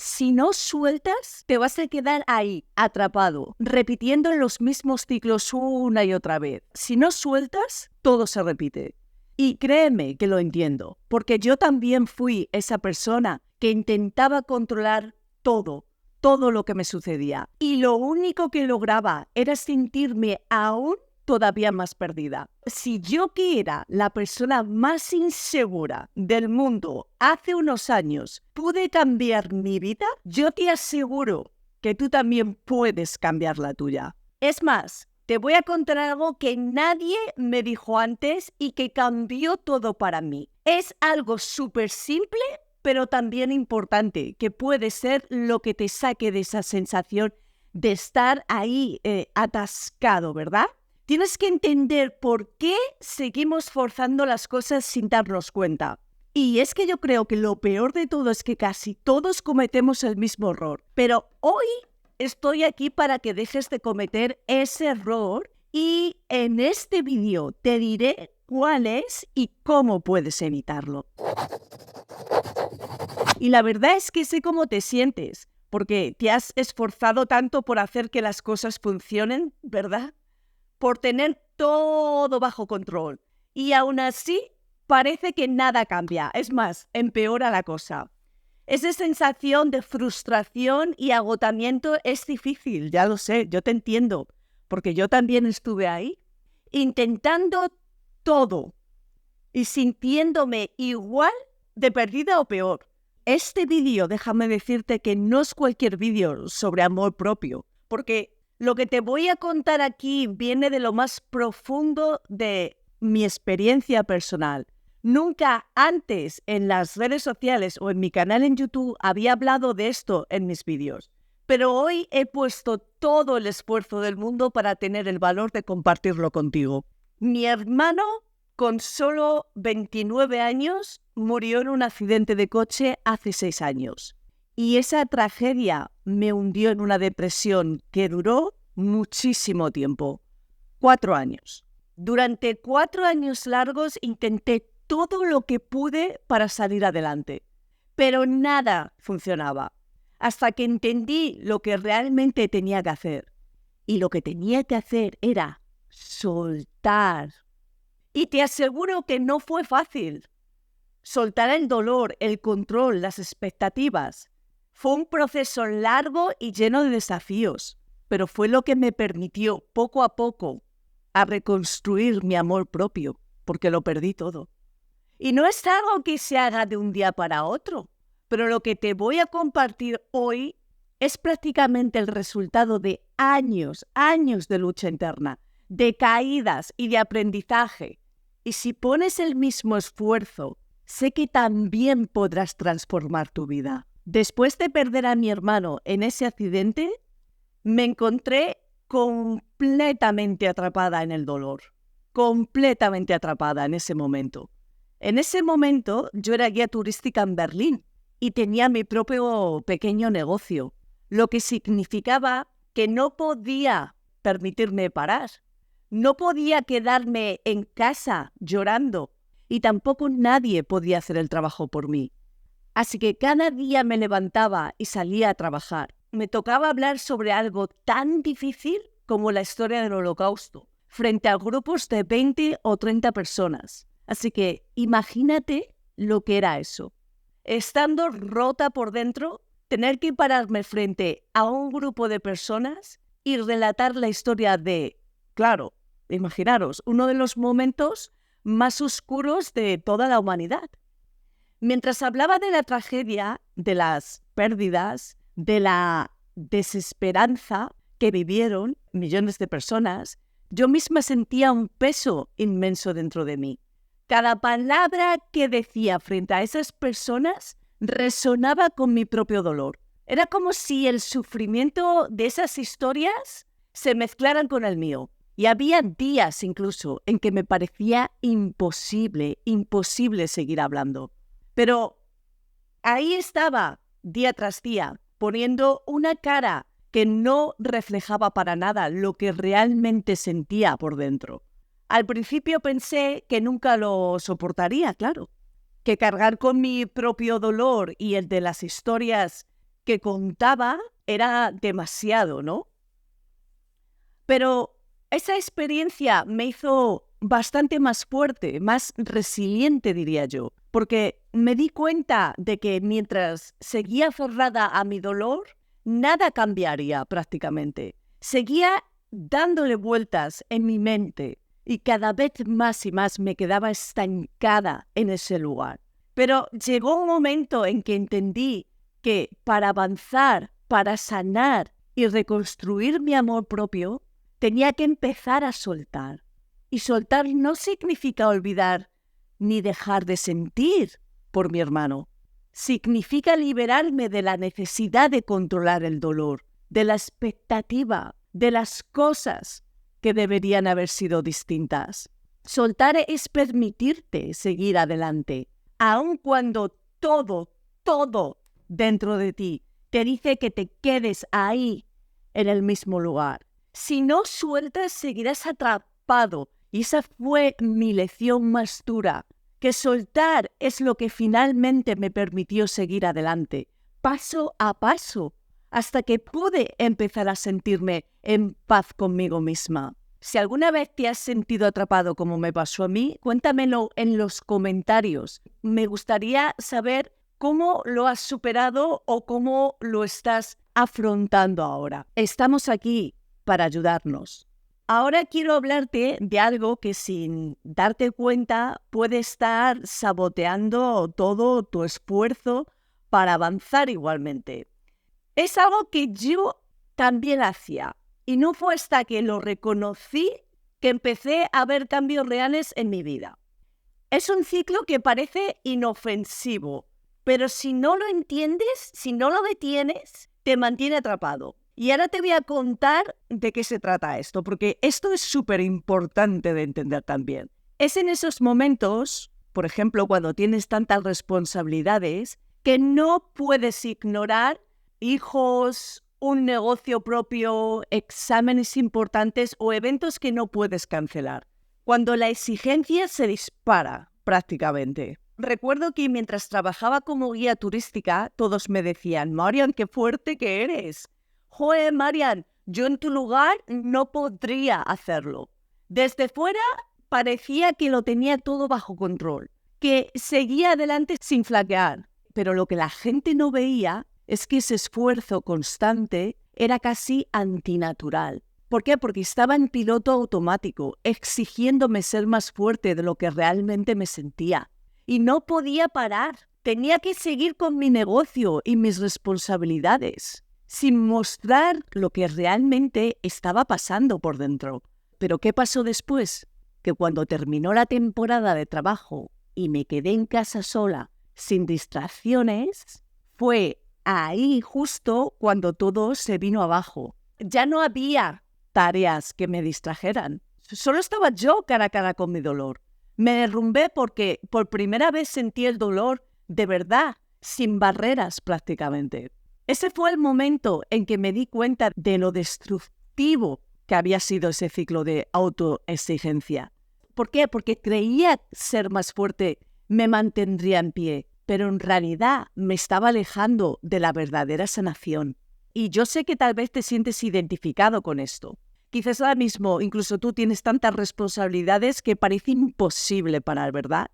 si no sueltas, te vas a quedar ahí, atrapado, repitiendo los mismos ciclos una y otra vez. Si no sueltas, todo se repite. Y créeme que lo entiendo, porque yo también fui esa persona que intentaba controlar todo lo que me sucedía. Y lo único que lograba era sentirme aún todavía más perdida. Si yo, que era la persona más insegura del mundo hace unos años, pude cambiar mi vida, yo te aseguro que tú también puedes cambiar la tuya. Es más, te voy a contar algo que nadie me dijo antes y que cambió todo para mí. Es algo súper simple, pero también importante, que puede ser lo que te saque de esa sensación de estar ahí atascado, ¿verdad? Tienes que entender por qué seguimos forzando las cosas sin darnos cuenta. Y es que yo creo que lo peor de todo es que casi todos cometemos el mismo error. Pero hoy estoy aquí para que dejes de cometer ese error y en este vídeo te diré cuál es y cómo puedes evitarlo. Y la verdad es que sé cómo te sientes, porque te has esforzado tanto por hacer que las cosas funcionen, ¿verdad? Por tener todo bajo control. Y aún así, parece que nada cambia. Es más, empeora la cosa. Esa sensación de frustración y agotamiento es difícil, ya lo sé, yo te entiendo, porque yo también estuve ahí, intentando todo y sintiéndome igual de perdida o peor. Este vídeo, déjame decirte que no es cualquier vídeo sobre amor propio, porque lo que te voy a contar aquí viene de lo más profundo de mi experiencia personal. Nunca antes en las redes sociales o en mi canal en YouTube había hablado de esto en mis vídeos, pero hoy he puesto todo el esfuerzo del mundo para tener el valor de compartirlo contigo. Mi hermano, con solo 29 años, murió en un accidente de coche hace 6 años. Y esa tragedia me hundió en una depresión que duró muchísimo tiempo, 4 años. Durante 4 años largos intenté todo lo que pude para salir adelante, pero nada funcionaba, hasta que entendí lo que realmente tenía que hacer. Y lo que tenía que hacer era soltar. Y te aseguro que no fue fácil. Soltar el dolor, el control, las expectativas. Fue un proceso largo y lleno de desafíos, pero fue lo que me permitió poco a poco a reconstruir mi amor propio, porque lo perdí todo. Y no es algo que se haga de un día para otro, pero lo que te voy a compartir hoy es prácticamente el resultado de años de lucha interna, de caídas y de aprendizaje. Y si pones el mismo esfuerzo, sé que también podrás transformar tu vida. Después de perder a mi hermano en ese accidente, me encontré completamente atrapada en el dolor, completamente atrapada en ese momento. En ese momento yo era guía turística en Berlín y tenía mi propio pequeño negocio, lo que significaba que no podía permitirme parar. No podía quedarme en casa llorando y tampoco nadie podía hacer el trabajo por mí. Así que cada día me levantaba y salía a trabajar. Me tocaba hablar sobre algo tan difícil como la historia del Holocausto, frente a grupos de 20 o 30 personas. Así que imagínate lo que era eso. Estando rota por dentro, tener que pararme frente a un grupo de personas y relatar la historia de, claro, imaginaros, uno de los momentos más oscuros de toda la humanidad. Mientras hablaba de la tragedia, de las pérdidas, de la desesperanza que vivieron millones de personas, yo misma sentía un peso inmenso dentro de mí. Cada palabra que decía frente a esas personas resonaba con mi propio dolor. Era como si el sufrimiento de esas historias se mezclaran con el mío. Y había días incluso en que me parecía imposible seguir hablando. Pero ahí estaba, día tras día, poniendo una cara que no reflejaba para nada lo que realmente sentía por dentro. Al principio pensé que nunca lo soportaría, claro, que cargar con mi propio dolor y el de las historias que contaba era demasiado, ¿no? Pero esa experiencia me hizo bastante más fuerte, más resiliente, diría yo, porque me di cuenta de que mientras seguía aferrada a mi dolor, nada cambiaría prácticamente. Seguía dándole vueltas en mi mente y cada vez más y más me quedaba estancada en ese lugar. Pero llegó un momento en que entendí que para avanzar, para sanar y reconstruir mi amor propio, tenía que empezar a soltar. Y soltar no significa olvidar ni dejar de sentir por mi hermano. Significa liberarme de la necesidad de controlar el dolor, de la expectativa, de las cosas que deberían haber sido distintas. Soltar es permitirte seguir adelante, aun cuando todo dentro de ti te dice que te quedes ahí, en el mismo lugar. Si no sueltas, seguirás atrapado. Y esa fue mi lección más dura, que soltar es lo que finalmente me permitió seguir adelante, paso a paso, hasta que pude empezar a sentirme en paz conmigo misma. Si alguna vez te has sentido atrapado como me pasó a mí, cuéntamelo en los comentarios. Me gustaría saber cómo lo has superado o cómo lo estás afrontando ahora. Estamos aquí para ayudarnos. Ahora quiero hablarte de algo que sin darte cuenta puede estar saboteando todo tu esfuerzo para avanzar igualmente. Es algo que yo también hacía y no fue hasta que lo reconocí que empecé a ver cambios reales en mi vida. Es un ciclo que parece inofensivo, pero si no lo entiendes, si no lo detienes, te mantiene atrapado. Y ahora te voy a contar de qué se trata esto, porque esto es súper importante de entender también. Es en esos momentos, por ejemplo, cuando tienes tantas responsabilidades, que no puedes ignorar hijos, un negocio propio, exámenes importantes o eventos que no puedes cancelar. Cuando la exigencia se dispara prácticamente. Recuerdo que mientras trabajaba como guía turística, todos me decían, Marian, qué fuerte que eres. Joder, Marian, yo en tu lugar no podría hacerlo. Desde fuera parecía que lo tenía todo bajo control, que seguía adelante sin flaquear. Pero lo que la gente no veía es que ese esfuerzo constante era casi antinatural. ¿Por qué? Porque estaba en piloto automático, exigiéndome ser más fuerte de lo que realmente me sentía. Y no podía parar. Tenía que seguir con mi negocio y mis responsabilidades, sin mostrar lo que realmente estaba pasando por dentro. Pero ¿qué pasó después? Que cuando terminó la temporada de trabajo y me quedé en casa sola, sin distracciones, fue ahí justo cuando todo se vino abajo. Ya no había tareas que me distrajeran. Solo estaba yo cara a cara con mi dolor. Me derrumbé porque por primera vez sentí el dolor de verdad, sin barreras prácticamente. Ese fue el momento en que me di cuenta de lo destructivo que había sido ese ciclo de autoexigencia. ¿Por qué? Porque creía ser más fuerte me mantendría en pie, pero en realidad me estaba alejando de la verdadera sanación. Y yo sé que tal vez te sientes identificado con esto. Quizás ahora mismo incluso tú tienes tantas responsabilidades que parece imposible parar, ¿verdad?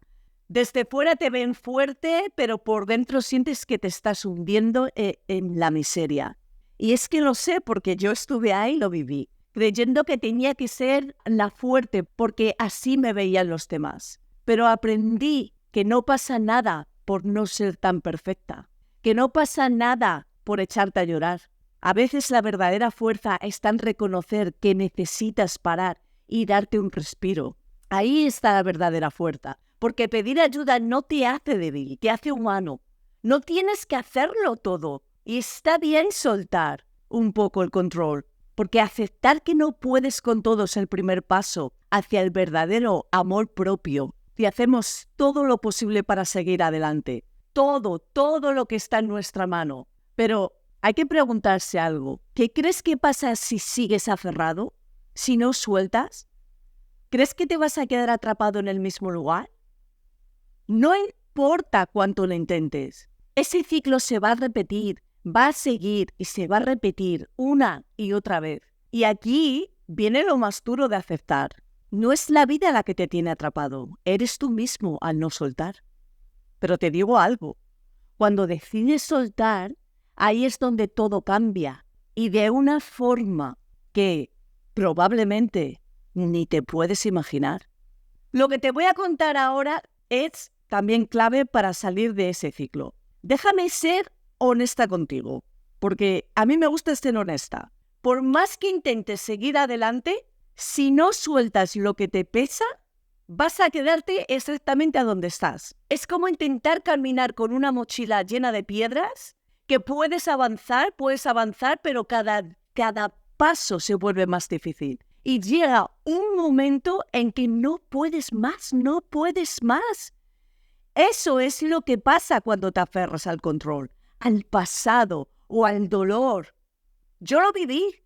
Desde fuera te ven fuerte, pero por dentro sientes que te estás hundiendo en la miseria. Y es que lo sé porque yo estuve ahí y lo viví, creyendo que tenía que ser la fuerte porque así me veían los demás. Pero aprendí que no pasa nada por no ser tan perfecta, que no pasa nada por echarte a llorar. A veces la verdadera fuerza está en reconocer que necesitas parar y darte un respiro. Ahí está la verdadera fuerza, porque pedir ayuda no te hace débil, te hace humano. No tienes que hacerlo todo y está bien soltar un poco el control, porque aceptar que no puedes con todo es el primer paso hacia el verdadero amor propio. Y hacemos todo lo posible para seguir adelante, todo lo que está en nuestra mano. Pero hay que preguntarse algo. ¿Qué crees que pasa si sigues aferrado? ¿Si no sueltas? ¿Crees que te vas a quedar atrapado en el mismo lugar? No importa cuánto lo intentes. Ese ciclo se va a repetir va a seguir y se va a repetir una y otra vez. Y aquí viene lo más duro de aceptar. No es la vida la que te tiene atrapado, eres tú mismo al no soltar. Pero te digo algo, cuando decides soltar, ahí es donde todo cambia. Y de una forma que probablemente ni te puedes imaginar. Lo que te voy a contar ahora es también clave para salir de ese ciclo. Déjame ser honesta contigo, porque a mí me gusta ser honesta. Por más que intentes seguir adelante, si no sueltas lo que te pesa, vas a quedarte exactamente a donde estás. Es como intentar caminar con una mochila llena de piedras, que puedes avanzar, pero cada paso se vuelve más difícil. Y llega un momento en que no puedes más. Eso es lo que pasa cuando te aferras al control, al pasado o al dolor. Yo lo viví.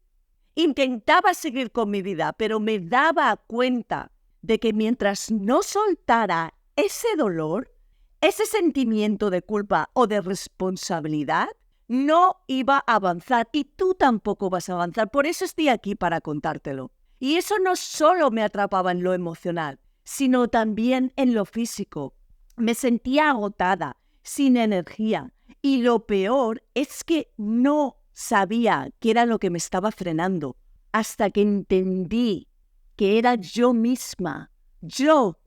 Intentaba seguir con mi vida, pero me daba cuenta de que mientras no soltara ese dolor, ese sentimiento de culpa o de responsabilidad, no iba a avanzar y tú tampoco vas a avanzar. Por eso estoy aquí para contártelo. Y eso no solo me atrapaba en lo emocional, sino también en lo físico. Me sentía agotada, sin energía. Y lo peor es que no sabía qué era lo que me estaba frenando, hasta que entendí que era yo misma. Yo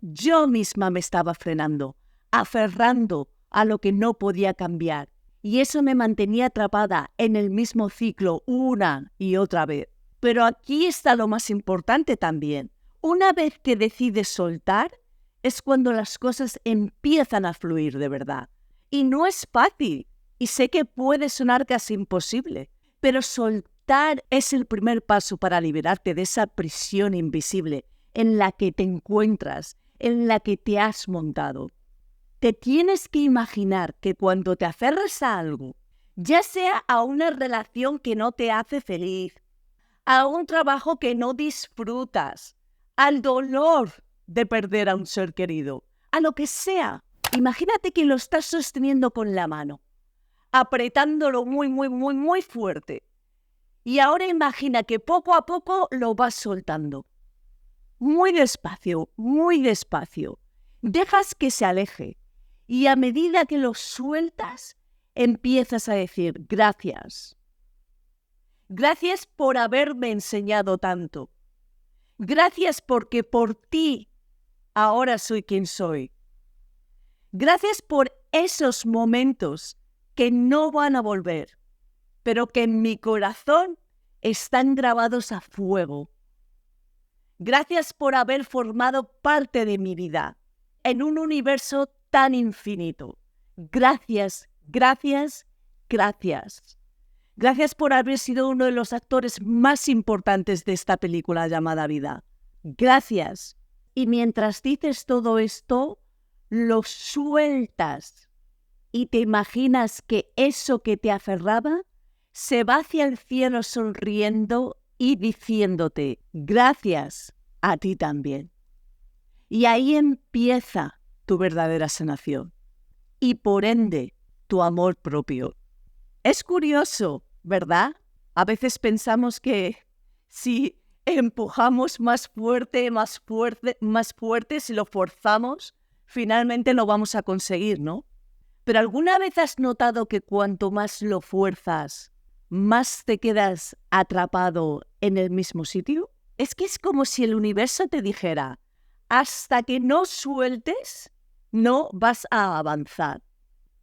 misma me estaba frenando, aferrando a lo que no podía cambiar. Y eso me mantenía atrapada en el mismo ciclo una y otra vez. Pero aquí está lo más importante también. Una vez que decides soltar, es cuando las cosas empiezan a fluir de verdad. Y no es fácil. Y sé que puede sonar casi imposible, pero soltar es el primer paso para liberarte de esa prisión invisible en la que te encuentras, en la que te has montado. Te tienes que imaginar que cuando te aferras a algo, ya sea a una relación que no te hace feliz, a un trabajo que no disfrutas, al dolor de perder a un ser querido, a lo que sea, imagínate que lo estás sosteniendo con la mano, apretándolo muy fuerte. Y ahora imagina que poco a poco lo vas soltando. Muy despacio. Dejas que se aleje. Y a medida que lo sueltas, empiezas a decir gracias. Gracias por haberme enseñado tanto. Gracias porque por ti ahora soy quien soy. Gracias por esos momentos que no van a volver, pero que en mi corazón están grabados a fuego. Gracias por haber formado parte de mi vida en un universo tan infinito. Gracias. Gracias por haber sido uno de los actores más importantes de esta película llamada vida. Gracias. Y mientras dices todo esto, lo sueltas. Y te imaginas que eso que te aferraba se va hacia el cielo sonriendo y diciéndote gracias a ti también. Y ahí empieza tu verdadera sanación y por ende tu amor propio. Es curioso, ¿verdad? A veces pensamos que si empujamos más fuerte, si lo forzamos, finalmente lo vamos a conseguir, ¿no? Pero ¿alguna vez has notado que cuanto más lo fuerzas, más te quedas atrapado en el mismo sitio? Es que es como si el universo te dijera, hasta que no sueltes, no vas a avanzar.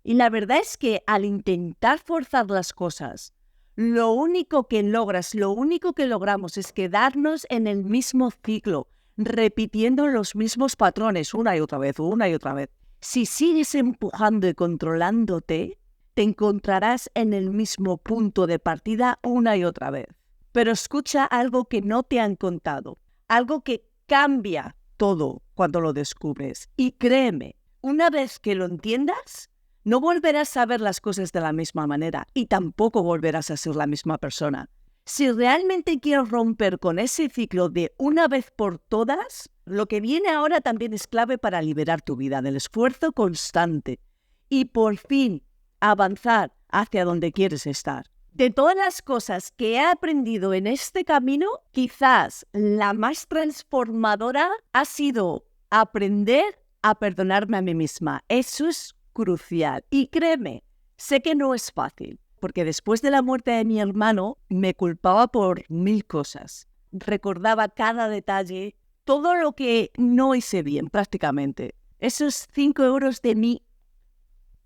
Y la verdad es que al intentar forzar las cosas, lo único que logramos es quedarnos en el mismo ciclo, repitiendo los mismos patrones una y otra vez. Si sigues empujando y controlándote, te encontrarás en el mismo punto de partida una y otra vez. Pero escucha algo que no te han contado, algo que cambia todo cuando lo descubres. Y créeme, una vez que lo entiendas, no volverás a ver las cosas de la misma manera y tampoco volverás a ser la misma persona. Si realmente quieres romper con ese ciclo de una vez por todas, lo que viene ahora también es clave para liberar tu vida del esfuerzo constante y por fin avanzar hacia donde quieres estar. De todas las cosas que he aprendido en este camino, quizás la más transformadora ha sido aprender a perdonarme a mí misma. Eso es crucial. Y créeme, sé que no es fácil, porque después de la muerte de mi hermano me culpaba por 1000 cosas. Recordaba cada detalle, todo lo que no hice bien prácticamente. Esos 5 euros de mí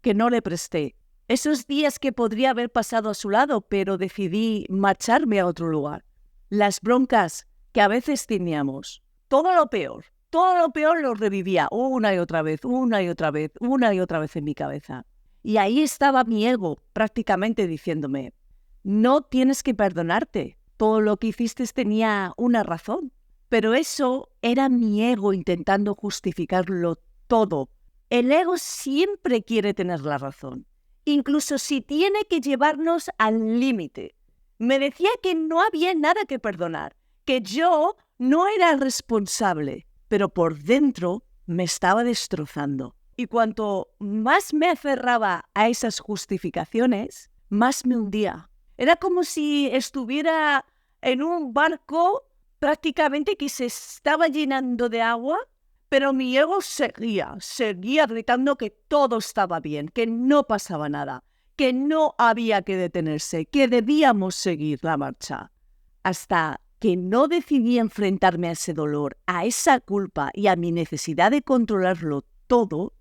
que no le presté. Esos días que podría haber pasado a su lado, pero decidí marcharme a otro lugar. Las broncas que a veces teníamos. Todo lo peor lo revivía una y otra vez, una y otra vez, una y otra vez en mi cabeza. Y ahí estaba mi ego prácticamente diciéndome, no tienes que perdonarte. Todo lo que hiciste tenía una razón. Pero eso era mi ego intentando justificarlo todo. El ego siempre quiere tener la razón, incluso si tiene que llevarnos al límite. Me decía que no había nada que perdonar, que yo no era responsable, pero por dentro me estaba destrozando. Y cuanto más me aferraba a esas justificaciones, más me hundía. Era como si estuviera en un barco prácticamente que se estaba llenando de agua, pero mi ego seguía gritando que todo estaba bien, que no pasaba nada, que no había que detenerse, que debíamos seguir la marcha. Hasta que no decidí enfrentarme a ese dolor, a esa culpa y a mi necesidad de controlarlo todo,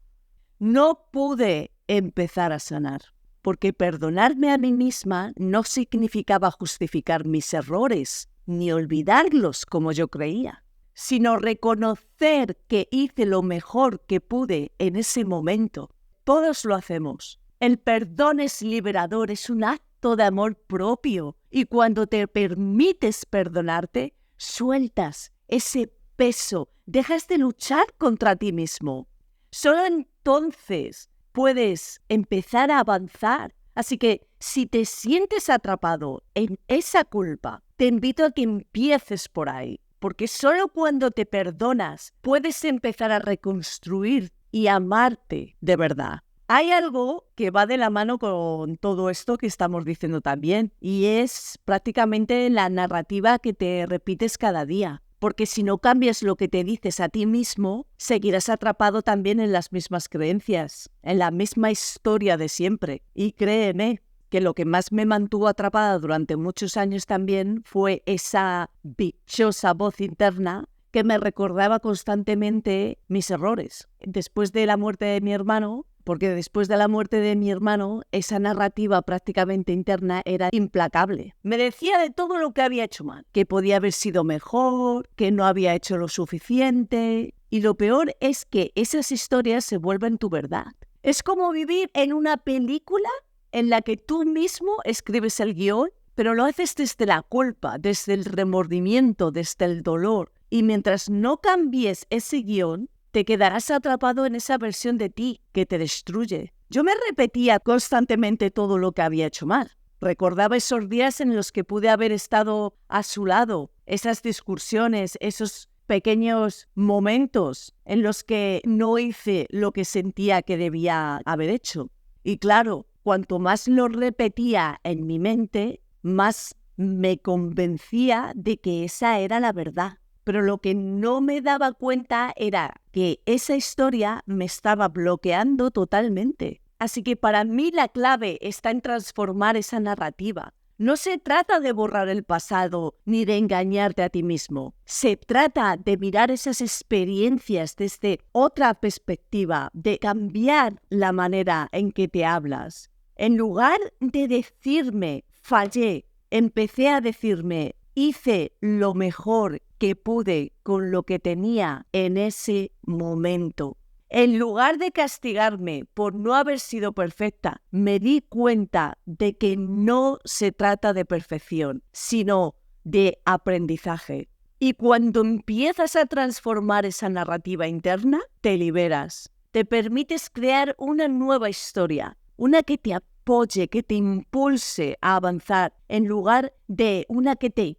no pude empezar a sanar. Porque perdonarme a mí misma no significaba justificar mis errores, ni olvidarlos como yo creía, sino reconocer que hice lo mejor que pude en ese momento. Todos lo hacemos. El perdón es liberador, es un acto de amor propio. Y cuando te permites perdonarte, sueltas ese peso, dejas de luchar contra ti mismo. Solo entonces puedes empezar a avanzar. Así que si te sientes atrapado en esa culpa, te invito a que empieces por ahí. Porque solo cuando te perdonas puedes empezar a reconstruir y amarte de verdad. Hay algo que va de la mano con todo esto que estamos diciendo también, y es prácticamente la narrativa que te repites cada día. Porque si no cambias lo que te dices a ti mismo, seguirás atrapado también en las mismas creencias, en la misma historia de siempre. Y créeme que lo que más me mantuvo atrapada durante muchos años también fue esa dichosa voz interna que me recordaba constantemente mis errores. Después de la muerte de mi hermano, porque después de la muerte de mi hermano, esa narrativa prácticamente interna era implacable. Me decía de todo lo que había hecho mal, que podía haber sido mejor, que no había hecho lo suficiente. Y lo peor es que esas historias se vuelven tu verdad. Es como vivir en una película en la que tú mismo escribes el guión, pero lo haces desde la culpa, desde el remordimiento, desde el dolor. Y mientras no cambies ese guión, te quedarás atrapado en esa versión de ti que te destruye. Yo me repetía constantemente todo lo que había hecho mal. Recordaba esos días en los que pude haber estado a su lado, esas discusiones, esos pequeños momentos en los que no hice lo que sentía que debía haber hecho. Y claro, cuanto más lo repetía en mi mente, más me convencía de que esa era la verdad. Pero lo que no me daba cuenta era que esa historia me estaba bloqueando totalmente. Así que para mí la clave está en transformar esa narrativa. No se trata de borrar el pasado ni de engañarte a ti mismo. Se trata de mirar esas experiencias desde otra perspectiva, de cambiar la manera en que te hablas. En lugar de decirme, fallé, empecé a decirme, hice lo mejor que pude con lo que tenía en ese momento. En lugar de castigarme por no haber sido perfecta, me di cuenta de que no se trata de perfección, sino de aprendizaje. Y cuando empiezas a transformar esa narrativa interna, te liberas. Te permites crear una nueva historia, una que te apoye, que te impulse a avanzar, en lugar de una que te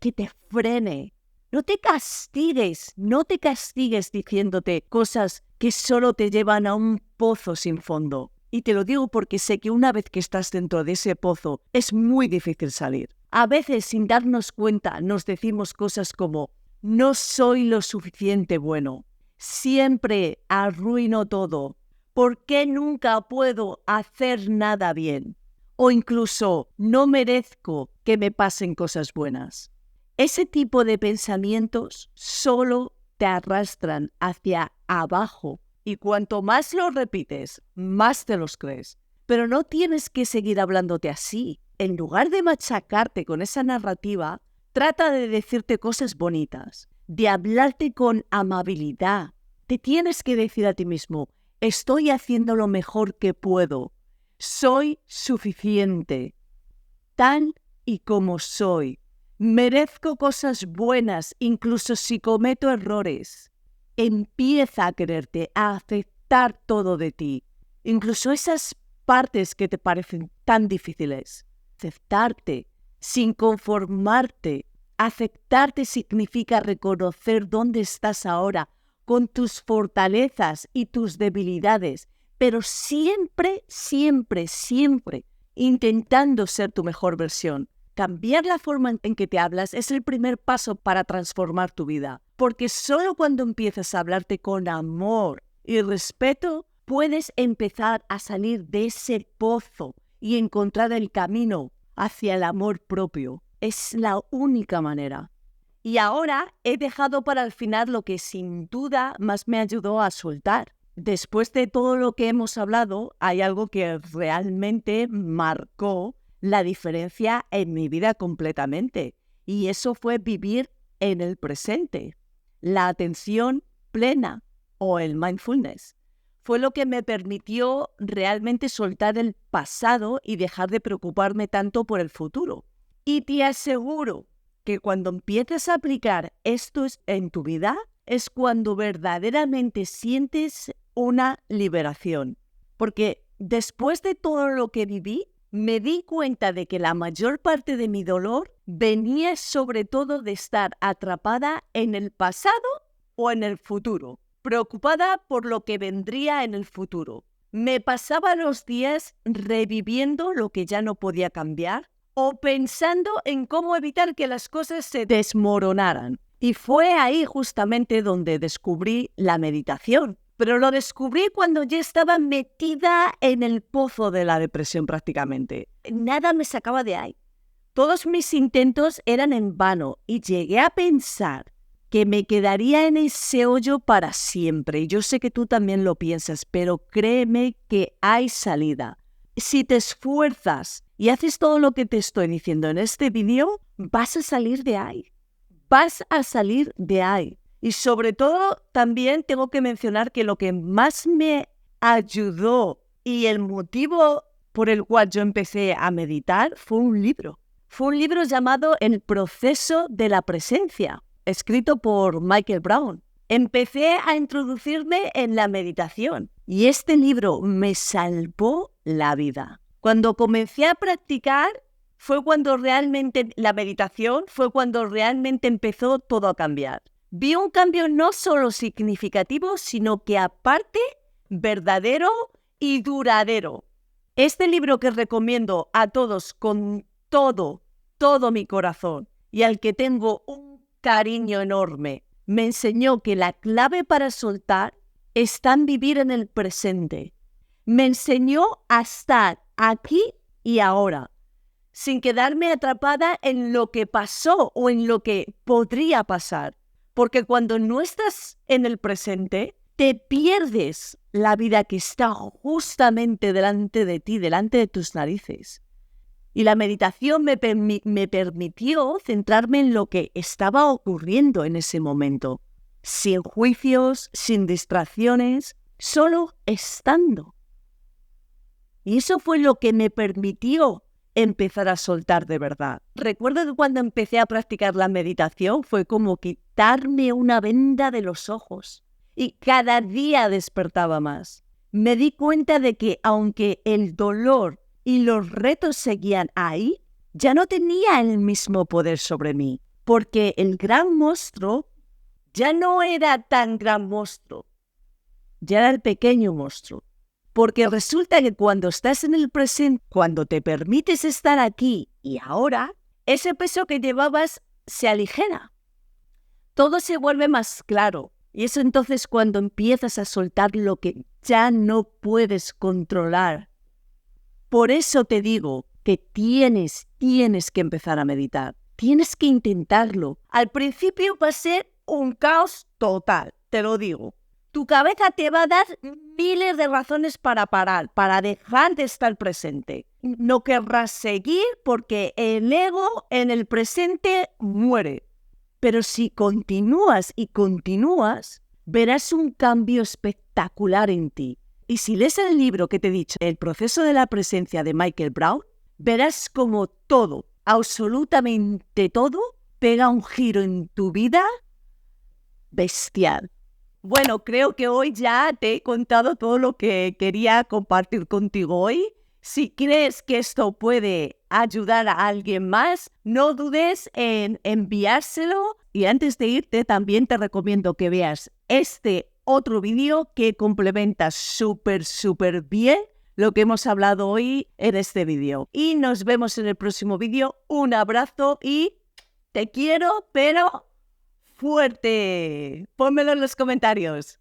frene. No te castigues diciéndote cosas que solo te llevan a un pozo sin fondo. Y te lo digo porque sé que una vez que estás dentro de ese pozo, es muy difícil salir. A veces, sin darnos cuenta, nos decimos cosas como: no soy lo suficiente bueno, siempre arruino todo, ¿por qué nunca puedo hacer nada bien? O incluso, no merezco que me pasen cosas buenas. Ese tipo de pensamientos solo te arrastran hacia abajo y cuanto más lo repites, más te los crees. Pero no tienes que seguir hablándote así. En lugar de machacarte con esa narrativa, trata de decirte cosas bonitas, de hablarte con amabilidad. Te tienes que decir a ti mismo: estoy haciendo lo mejor que puedo. Soy suficiente, tal y como soy. Merezco cosas buenas, incluso si cometo errores. Empieza a quererte, a aceptar todo de ti, incluso esas partes que te parecen tan difíciles. Aceptarte, sin conformarte. Aceptarte significa reconocer dónde estás ahora, con tus fortalezas y tus debilidades, pero siempre, siempre, siempre intentando ser tu mejor versión. Cambiar la forma en que te hablas es el primer paso para transformar tu vida, porque solo cuando empiezas a hablarte con amor y respeto, puedes empezar a salir de ese pozo y encontrar el camino hacia el amor propio. Es la única manera. Y ahora he dejado para el final lo que sin duda más me ayudó a soltar. Después de todo lo que hemos hablado, hay algo que realmente marcó la diferencia en mi vida completamente. Y eso fue vivir en el presente. La atención plena o el mindfulness. Fue lo que me permitió realmente soltar el pasado y dejar de preocuparme tanto por el futuro. Y te aseguro que cuando empieces a aplicar esto en tu vida, es cuando verdaderamente sientes una liberación. Porque después de todo lo que viví, me di cuenta de que la mayor parte de mi dolor venía sobre todo de estar atrapada en el pasado o en el futuro, preocupada por lo que vendría en el futuro. Me pasaba los días reviviendo lo que ya no podía cambiar o pensando en cómo evitar que las cosas se desmoronaran. Y fue ahí justamente donde descubrí la meditación. Pero lo descubrí cuando ya estaba metida en el pozo de la depresión prácticamente. Nada me sacaba de ahí. Todos mis intentos eran en vano y llegué a pensar que me quedaría en ese hoyo para siempre. Y yo sé que tú también lo piensas, pero créeme que hay salida. Si te esfuerzas y haces todo lo que te estoy diciendo en este vídeo, vas a salir de ahí. Vas a salir de ahí. Y sobre todo, también tengo que mencionar que lo que más me ayudó y el motivo por el cual yo empecé a meditar fue un libro. Fue un libro llamado El proceso de la presencia, escrito por Michael Brown. Empecé a introducirme en la meditación y este libro me salvó la vida. Cuando comencé a practicar, fue cuando realmente la meditación, fue cuando realmente empezó todo a cambiar. Vi un cambio no solo significativo, sino que aparte verdadero y duradero. Este libro que recomiendo a todos con todo mi corazón y al que tengo un cariño enorme, me enseñó que la clave para soltar está en vivir en el presente. Me enseñó a estar aquí y ahora, sin quedarme atrapada en lo que pasó o en lo que podría pasar. Porque cuando no estás en el presente, te pierdes la vida que está justamente delante de ti, delante de tus narices. Y la meditación me permitió centrarme en lo que estaba ocurriendo en ese momento, sin juicios, sin distracciones, solo estando. Y eso fue lo que me permitió empezar a soltar de verdad. Recuerdo que cuando empecé a practicar la meditación fue como quitarme una venda de los ojos y cada día despertaba más. Me di cuenta de que aunque el dolor y los retos seguían ahí, ya no tenía el mismo poder sobre mí, porque el gran monstruo ya no era tan gran monstruo, ya era el pequeño monstruo. Porque resulta que cuando estás en el presente, cuando te permites estar aquí y ahora, ese peso que llevabas se aligera. Todo se vuelve más claro. Y es entonces cuando empiezas a soltar lo que ya no puedes controlar. Por eso te digo que tienes que empezar a meditar. Tienes que intentarlo. Al principio va a ser un caos total, te lo digo. Tu cabeza te va a dar miles de razones para parar, para dejar de estar presente. No querrás seguir porque el ego en el presente muere. Pero si continúas y continúas, verás un cambio espectacular en ti. Y si lees el libro que te he dicho, El proceso de la presencia de Michael Brown, verás como todo, absolutamente todo, pega un giro en tu vida bestial. Bueno, creo que hoy ya te he contado todo lo que quería compartir contigo hoy. Si crees que esto puede ayudar a alguien más, no dudes en enviárselo. Y antes de irte, también te recomiendo que veas este otro vídeo que complementa súper bien lo que hemos hablado hoy en este vídeo. Y nos vemos en el próximo vídeo. Un abrazo y te quiero, pero fuerte. Pónmelo en los comentarios.